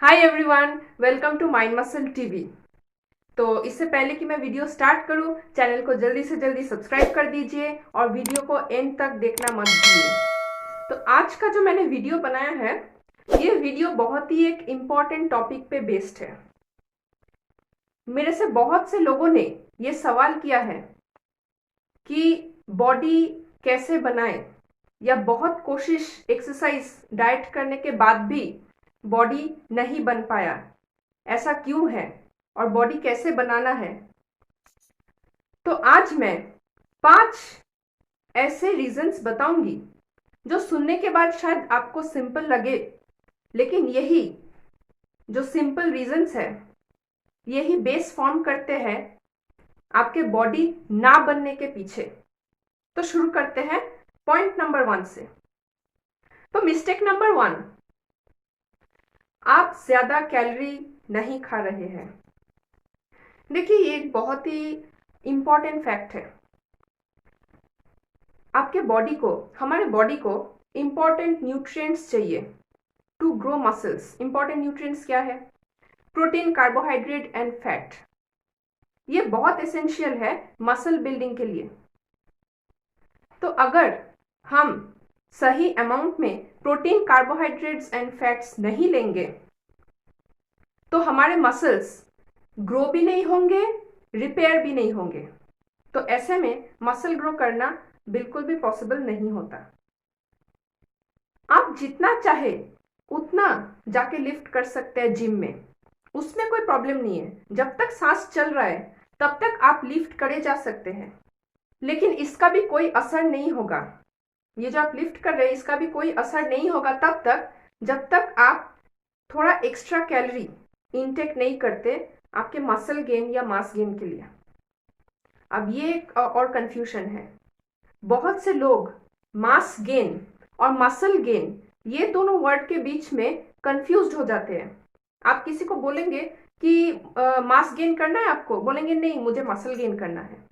Hi everyone, welcome to Mind Muscle TV. तो इससे पहले कि मैं वीडियो स्टार्ट करूं, चैनल को जल्दी से जल्दी सब्सक्राइब कर दीजिए और वीडियो को एंड तक देखना मत भूलिए। तो आज का जो मैंने वीडियो बनाया है, ये वीडियो बहुत ही एक इम्पॉर्टेंट टॉपिक पे बेस्ड है। मेरे से बहुत से लोगों ने ये सवाल किया है कि बॉडी कैसे बनाए, या बहुत कोशिश, एक्सरसाइज, डाइट करने के बाद भी बॉडी नहीं बन पाया, ऐसा क्यों है और बॉडी कैसे बनाना है। तो आज मैं 5 ऐसे रीजंस बताऊंगी जो सुनने के बाद शायद आपको सिंपल लगे, लेकिन यही जो सिंपल रीजंस है, यही बेस फॉर्म करते हैं आपके बॉडी ना बनने के पीछे। तो शुरू करते हैं पॉइंट नंबर 1 से। तो मिस्टेक नंबर 1, आप ज्यादा कैलोरी नहीं खा रहे हैं। देखिए, ये एक बहुत ही इंपॉर्टेंट फैक्ट है। आपके बॉडी को, हमारे बॉडी को इंपॉर्टेंट न्यूट्रिएंट्स चाहिए to grow muscles. Important nutrients क्या है? Protein, carbohydrate and fat. ये बहुत एसेंशियल है मसल बिल्डिंग के लिए। तो अगर हम सही अमाउंट में प्रोटीन, कार्बोहाइड्रेट्स एंड फैट्स नहीं लेंगे तो हमारे मसल्स ग्रो भी नहीं होंगे, रिपेयर भी नहीं होंगे। तो ऐसे में मसल ग्रो करना बिल्कुल भी पॉसिबल नहीं होता। आप जितना चाहे उतना जाके लिफ्ट कर सकते हैं जिम में, उसमें कोई प्रॉब्लम नहीं है। जब तक सांस चल रहा है तब तक आप लिफ्ट करे जा सकते हैं, लेकिन इसका भी कोई असर नहीं होगा। ये जो आप लिफ्ट कर रहे हैं, इसका भी कोई असर नहीं होगा तब तक जब तक आप थोड़ा एक्स्ट्रा कैलोरी इनटेक नहीं करते आपके मसल गेन या मास गेन के लिए। अब ये एक और कंफ्यूजन है। बहुत से लोग मास गेन और मसल गेन, ये दोनों वर्ड के बीच में कंफ्यूज्ड हो जाते हैं। आप किसी को बोलेंगे कि मास गेन करना है आपको, बोलेंगे नहीं, मुझे मसल गेन करना है।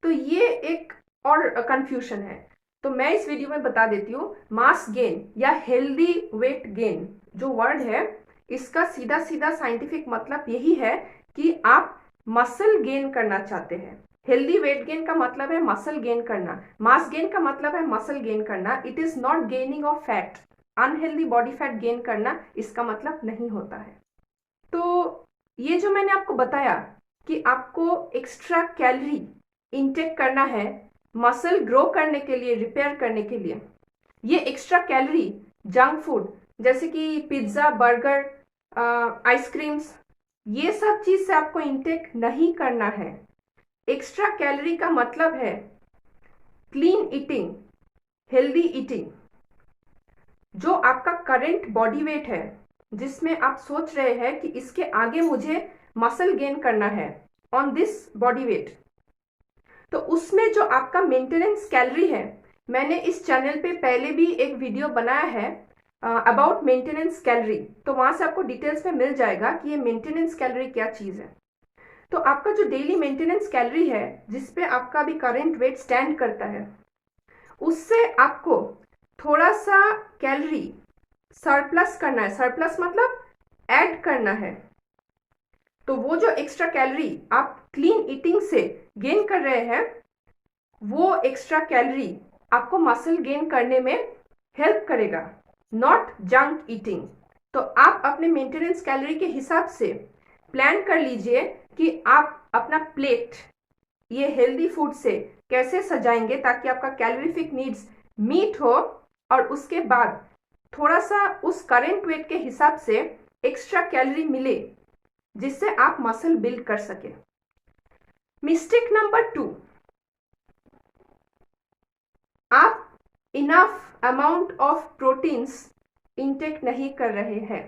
तो ये एक और कंफ्यूजन है। तो मैं इस वीडियो में बता देती हूँ, मास गेन या हेल्दी वेट गेन जो वर्ड है, इसका सीधा सीधा साइंटिफिक मतलब यही है कि आप मसल गेन करना चाहते हैं। हेल्दी वेट गेन का मतलब है मसल गेन करना, मास गेन का मतलब है मसल गेन करना। It is not gaining of fat. Unhealthy body fat gain करना इसका मतलब नहीं होता है। तो ये जो मैंने आपको बताया कि आपको एक्स्ट्रा कैलोरी इनटेक करना है मसल ग्रो करने के लिए, रिपेयर करने के लिए, ये एक्स्ट्रा कैलोरी जंक फूड जैसे कि पिज्ज़ा, बर्गर, आइसक्रीम्स, ये सब चीज़ से आपको इनटेक नहीं करना है। एक्स्ट्रा कैलोरी का मतलब है क्लीन ईटिंग, हेल्दी ईटिंग। जो आपका करंट बॉडी वेट है, जिसमें आप सोच रहे हैं कि इसके आगे मुझे मसल गेन करना है ऑन दिस बॉडी वेट, तो उसमें जो आपका मेंटेनेंस कैलोरी है, मैंने इस चैनल पे पहले भी एक वीडियो बनाया है अबाउट मेंटेनेंस कैलोरी। तो वहां से आपको डिटेल्स में मिल जाएगा कि ये मेंटेनेंस कैलोरी क्या चीज है। तो आपका जो डेली मेंटेनेंस कैलोरी है, जिसपे आपका भी करंट वेट स्टैंड करता है, उससे आपको थोड़ा सा कैलोरी सरप्लस करना है। सरप्लस मतलब ऐड करना है। तो वो जो एक्स्ट्रा कैलोरी आप क्लीन ईटिंग से गेन कर रहे हैं, वो एक्स्ट्रा कैलोरी आपको मसल गेन करने में हेल्प करेगा, नॉट जंक ईटिंग। तो आप अपने मेंटेनेंस कैलोरी के हिसाब से प्लान कर लीजिए कि आप अपना प्लेट ये हेल्दी फूड से कैसे सजाएंगे ताकि आपका कैलोरीफिक नीड्स मीट हो, और उसके बाद थोड़ा सा उस करंट वेट के हिसाब से एक्स्ट्रा कैलोरी मिले, जिससे आप मसल बिल्ड कर सके। मिस्टेक नंबर 2, आप enough amount of proteins intake नहीं कर रहे हैं।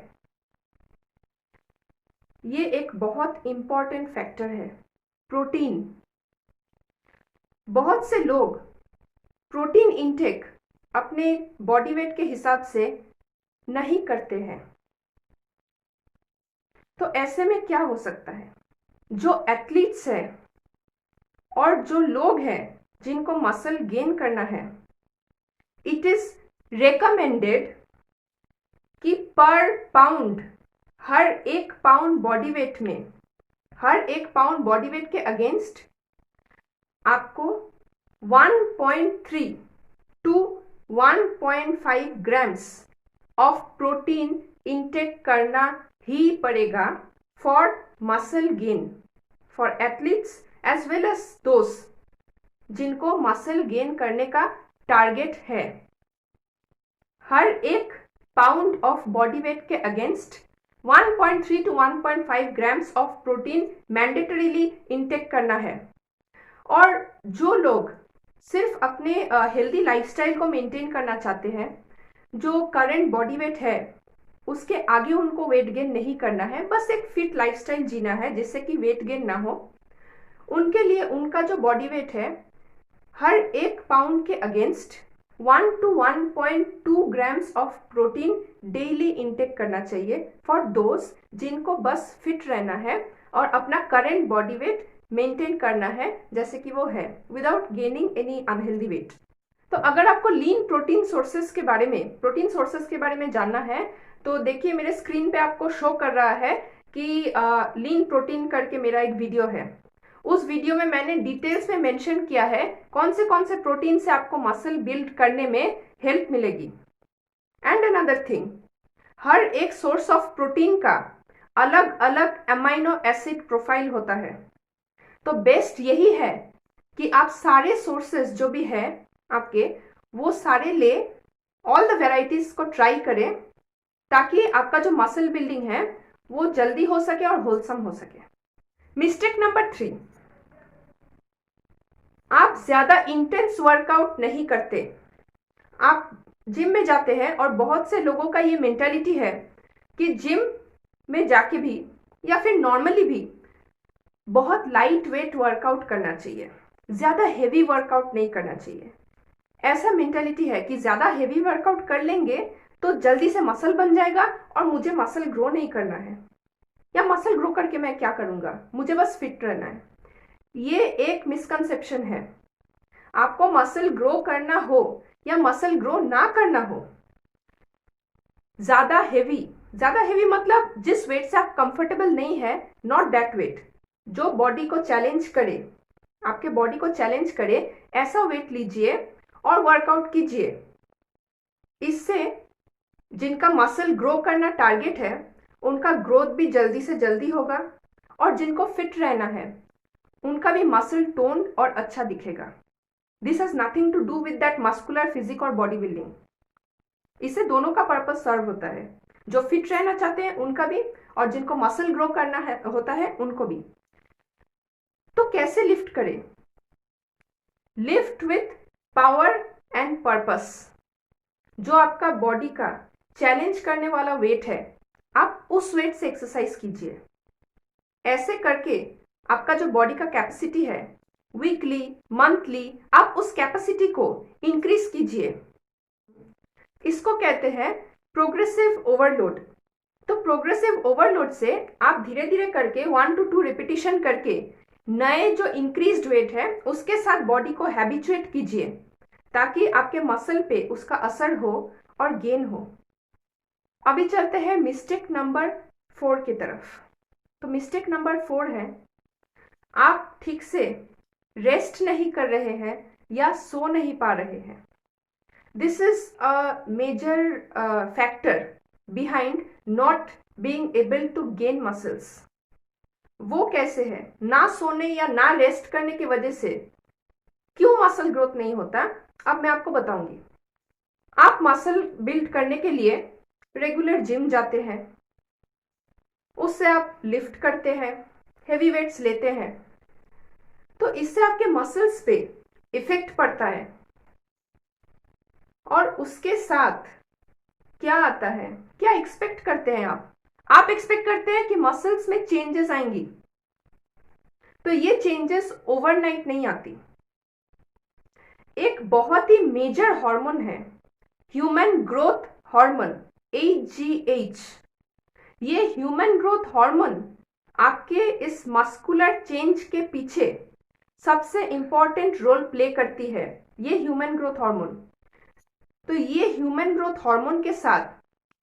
ये एक बहुत इंपॉर्टेंट फैक्टर है, प्रोटीन। बहुत से लोग प्रोटीन इनटेक अपने बॉडी वेट के हिसाब से नहीं करते हैं। तो ऐसे में क्या हो सकता है? जो एथलीट्स हैं और जो लोग हैं जिनको मसल गेन करना है, इट इज रेकमेंडेड कि पर पाउंड हर 1 पाउंड बॉडी वेट में, हर 1 पाउंड बॉडी वेट के अगेंस्ट आपको 1.3 to 1.5 grams of protein intake करना ही पड़ेगा for muscle gain, for athletes as well as दोस्त जिनको मसल गेन करने का टारगेट है। हर 1 पाउंड ऑफ बॉडी वेट के against 1.3 to 1.5 grams of protein mandatorily intake करना है। और जो लोग सिर्फ अपने हेल्दी लाइफस्टाइल को मेंटेन करना चाहते हैं, जो करंट बॉडी वेट है उसके आगे उनको वेट गेन नहीं करना है, बस एक फिट लाइफस्टाइल जीना है जिससे कि वेट गेन ना हो, उनके लिए उनका जो बॉडी वेट है हर 1 पाउंड के against 1 to 1.2 grams of protein daily intake करना चाहिए फॉर दोज जिनको बस फिट रहना है और अपना करंट बॉडी वेट मेंटेन करना है जैसे कि वो है, without gaining any unhealthy weight. तो अगर आपको लीन प्रोटीन सोर्सेस के बारे में जानना है तो देखिए मेरे स्क्रीन पे आपको शो कर रहा है कि लीन प्रोटीन करके मेरा एक वीडियो है। उस वीडियो में मैंने डिटेल्स में मेंशन किया है कौन से प्रोटीन से आपको मसल बिल्ड करने में हेल्प मिलेगी। एंड अनदर थिंग, हर एक सोर्स ऑफ प्रोटीन का अलग अलग अमाइनो एसिड प्रोफाइल होता है। तो बेस्ट यही है कि आप सारे सोर्सेस जो भी है आपके, वो सारे ले, ऑल द वेराइटीज को ट्राई करें ताकि आपका जो मसल बिल्डिंग है वो जल्दी हो सके और होलसम हो सके। मिस्टेक नंबर 3, आप ज्यादा इंटेंस वर्कआउट नहीं करते। आप जिम में जाते हैं और बहुत से लोगों का ये मेंटालिटी है कि जिम में जाके भी या फिर नॉर्मली भी बहुत लाइट वेट वर्कआउट करना चाहिए, ज्यादा हेवी वर्कआउट नहीं करना चाहिए। ऐसा मेंटालिटी है कि ज्यादा हेवी वर्कआउट कर लेंगे तो जल्दी से मसल बन जाएगा और मुझे मसल ग्रो नहीं करना है, या मसल ग्रो करके मैं क्या करूंगा, मुझे बस फिट रहना है। ये एक मिसकंसेप्शन है। आपको मसल ग्रो करना हो या मसल ग्रो ना करना हो, ज्यादा हेवी मतलब जिस वेट से आप कंफर्टेबल नहीं है, नॉट दैट वेट, जो बॉडी को चैलेंज करे, आपके बॉडी को चैलेंज करे, ऐसा वेट लीजिए और वर्कआउट कीजिए। इससे जिनका मसल ग्रो करना टारगेट है उनका ग्रोथ भी जल्दी से जल्दी होगा और जिनको फिट रहना है उनका भी मसल टोन और अच्छा दिखेगा। This has nothing to do with that muscular physique और बॉडी बिल्डिंग। इससे दोनों का पर्पस सर्व होता है, जो फिट रहना चाहते हैं उनका भी और जिनको मसल ग्रो करना होता है उनको भी। तो कैसे लिफ्ट करें? Lift with power and purpose. जो आपका बॉडी का चैलेंज करने वाला वेट है, आप उस वेट से एक्सरसाइज कीजिए। ऐसे करके आपका जो बॉडी का कैपेसिटी है, वीकली मंथली आप उस कैपेसिटी को इंक्रीज कीजिए। इसको कहते हैं प्रोग्रेसिव ओवरलोड। तो प्रोग्रेसिव ओवरलोड से आप धीरे धीरे करके 1 to 2 रिपीटिशन करके नए जो इंक्रीज्ड वेट है उसके साथ बॉडी को हैबिचुएट कीजिए ताकि आपके मसल पे उसका असर हो और गेन हो। अभी चलते हैं मिस्टेक नंबर 4 की तरफ। तो मिस्टेक नंबर 4 है, आप ठीक से रेस्ट नहीं कर रहे हैं या सो नहीं पा रहे हैं। This is a major factor behind not being able to gain muscles. वो कैसे है? ना सोने या ना रेस्ट करने की वजह से क्यों मसल ग्रोथ नहीं होता, अब मैं आपको बताऊंगी। आप मसल बिल्ड करने के लिए रेगुलर जिम जाते हैं, उससे आप लिफ्ट करते हैं, हेवी वेट्स लेते हैं, तो इससे आपके मसल्स पे इफेक्ट पड़ता है। और उसके साथ क्या आता है, क्या एक्सपेक्ट करते हैं आप एक्सपेक्ट करते हैं कि मसल्स में चेंजेस आएंगी। तो ये चेंजेस ओवरनाइट नहीं आती। एक बहुत ही मेजर हार्मोन है ह्यूमन ग्रोथ हार्मोन, HGH। ये ह्यूमन ग्रोथ हार्मोन आपके इस मस्कुलर चेंज के पीछे सबसे इंपॉर्टेंट रोल प्ले करती है, ये ह्यूमन ग्रोथ हार्मोन। तो ये ह्यूमन ग्रोथ हार्मोन के साथ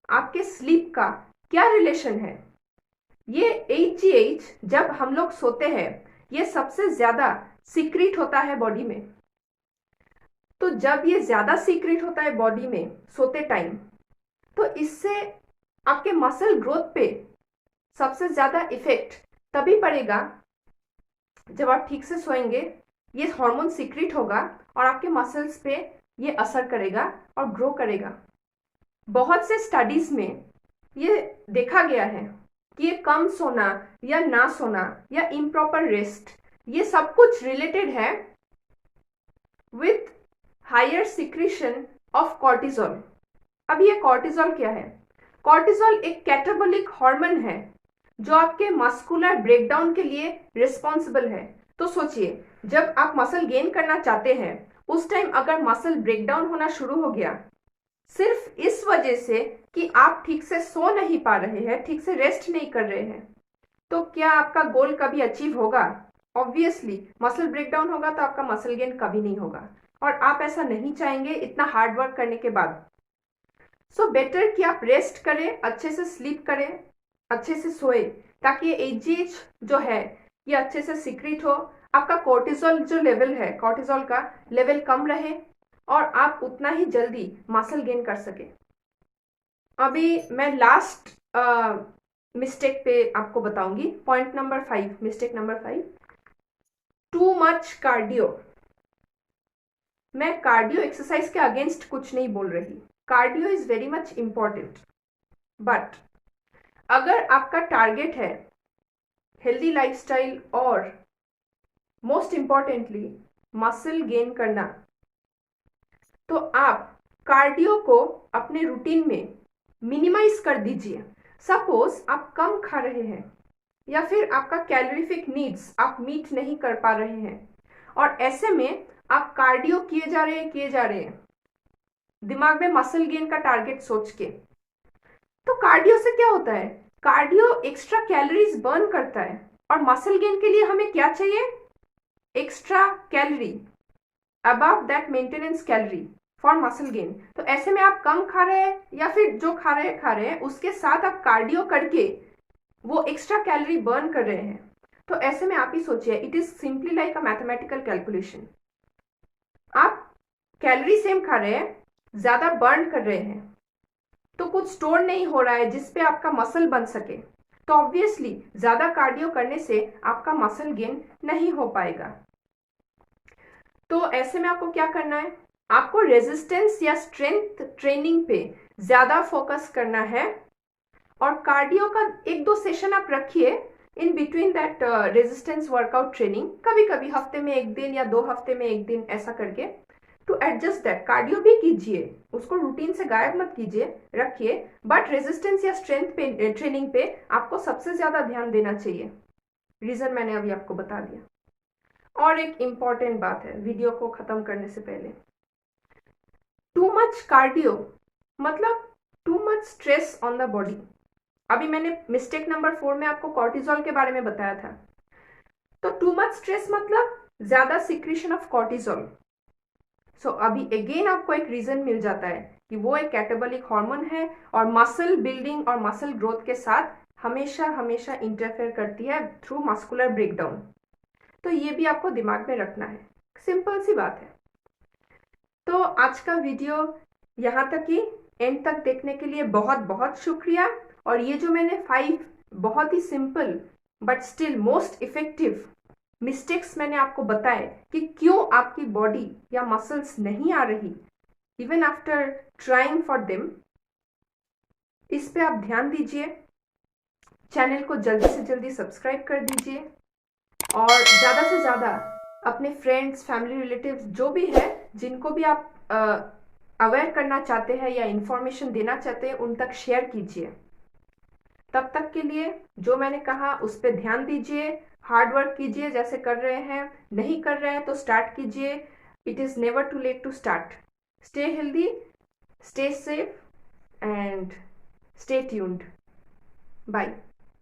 आपके स्लीप का क्या रिलेशन है, ये HGH जब हम लोग सोते हैं ये सबसे ज्यादा सीक्रेट होता है बॉडी में। तो जब ये ज्यादा सीक्रेट होता है बॉडी में सोते टाइम, तो इससे आपके मसल ग्रोथ पे सबसे ज्यादा इफेक्ट तभी पड़ेगा जब आप ठीक से सोएंगे। ये हार्मोन सीक्रेट होगा और आपके मसल्स पे ये असर करेगा और ग्रो करेगा। बहुत से स्टडीज में ये देखा गया है कि ये कम सोना या ना सोना या इम्प्रॉपर रेस्ट, ये सब कुछ रिलेटेड है with higher secretion of cortisol. अब ये कॉर्टिजोल क्या है? कॉर्टिजोल एक कैटाबोलिक हार्मोन है जो आपके मस्कुलर ब्रेकडाउन के लिए रिस्पॉन्सिबल है। तो सोचिए, जब आप मसल गेन करना चाहते हैं उस टाइम अगर मसल ब्रेकडाउन होना शुरू हो गया सिर्फ इस वजह से कि आप ठीक से सो नहीं पा रहे हैं, ठीक से रेस्ट नहीं कर रहे हैं, तो क्या आपका गोल कभी अचीव होगा? ऑब्वियसली मसल ब्रेकडाउन होगा तो आपका मसल गेन कभी नहीं होगा और आप ऐसा नहीं चाहेंगे इतना हार्ड वर्क करने के बाद। सो बेटर कि आप रेस्ट करें, अच्छे से स्लीप करें, अच्छे से सोए, ताकि HGH जो है ये अच्छे से सीक्रेट हो, आपका कोर्टिजोल जो लेवल है, कोर्टिजोल का लेवल कम रहे और आप उतना ही जल्दी मसल गेन कर सके। अभी मैं लास्ट मिस्टेक पे आपको बताऊंगी, point number 5, mistake number 5, too much cardio. मैं कार्डियो एक्सरसाइज के अगेंस्ट कुछ नहीं बोल रही, cardio is very much important, but अगर आपका टारगेट है हेल्दी लाइफस्टाइल और मोस्ट इंपॉर्टेंटली मसल गेन करना, तो आप कार्डियो को अपने रूटीन में मिनिमाइज कर दीजिए। सपोज आप कम खा रहे हैं या फिर आपका कैलोरीफिक नीड्स आप मीट नहीं कर पा रहे हैं और ऐसे में आप कार्डियो किए जा रहे हैं दिमाग में मसल गेन का टारगेट सोच के। तो कार्डियो से क्या होता है? कार्डियो एक्स्ट्रा कैलोरीज बर्न करता है और मसल गेन के लिए हमें क्या चाहिए? Extra calorie above that maintenance calorie for muscle gain. तो ऐसे में आप कम खा रहे हैं या फिर जो खा रहे हैं उसके साथ आप कार्डियो करके वो एक्स्ट्रा कैलोरी बर्न कर रहे हैं। तो ऐसे में आप ही सोचिए, it is simply like a mathematical calculation. आप कैलोरी सेम खा रहे हैं, ज्यादा बर्न कर रहे हैं, तो कुछ स्टोर नहीं हो रहा है जिसपे आपका मसल बन सके। तो ऑब्वियसली ज्यादा कार्डियो करने से आपका मसल गेन नहीं हो पाएगा। तो ऐसे में आपको क्या करना है? आपको रेजिस्टेंस या स्ट्रेंथ ट्रेनिंग पे ज्यादा फोकस करना है और कार्डियो का 1-2 सेशन आप रखिए in between that resistance workout training, कभी कभी हफ्ते में 1 दिन या 2 हफ्ते में 1 दिन ऐसा करके टू एडजस्ट दैट। कार्डियो भी कीजिए, उसको रूटीन से गायब मत कीजिए, रखिए, बट रेजिस्टेंस या स्ट्रेंथ पे ट्रेनिंग पे आपको सबसे ज्यादा ध्यान देना चाहिए। रीजन मैंने अभी आपको बता दिया। और एक इंपॉर्टेंट बात है वीडियो को खत्म करने से पहले, टू मच कार्डियो मतलब too much stress on the body. अभी मैंने मिस्टेक नंबर 4 में आपको कॉर्टिजोल के बारे में बताया था। तो टू मच स्ट्रेस मतलब ज्यादा सिक्रीशन ऑफ कॉर्टिजोल। सो अभी अगेन आपको एक रीजन मिल जाता है कि वो एक कैटाबोलिक हार्मोन है और मसल बिल्डिंग और मसल ग्रोथ के साथ हमेशा हमेशा इंटरफेयर करती है थ्रू मस्कुलर ब्रेकडाउन। तो ये भी आपको दिमाग में रखना है, सिंपल सी बात है। तो आज का वीडियो यहाँ तक ही, एंड तक देखने के लिए बहुत बहुत शुक्रिया। और ये जो मैंने 5 बहुत ही simple but still most effective mistakes मैंने आपको बताए कि क्यों आपकी बॉडी या मसल्स नहीं आ रही even after trying for them, इस पे आप ध्यान दीजिए। चैनल को जल्दी से जल्दी सब्सक्राइब कर दीजिए और ज़्यादा से ज़्यादा अपने फ्रेंड्स, फैमिली, रिलेटिव्स जो भी है जिनको भी आप अवेयर करना चाहते हैं या इंफॉर्मेशन देना चाहते हैं उन तक शेयर कीजिए। तब तक के लिए जो मैंने कहा उस पर ध्यान दीजिए, हार्ड वर्क कीजिए जैसे कर रहे हैं, नहीं कर रहे हैं तो स्टार्ट कीजिए। It is never too late to start. Stay healthy, stay safe and stay tuned. Bye.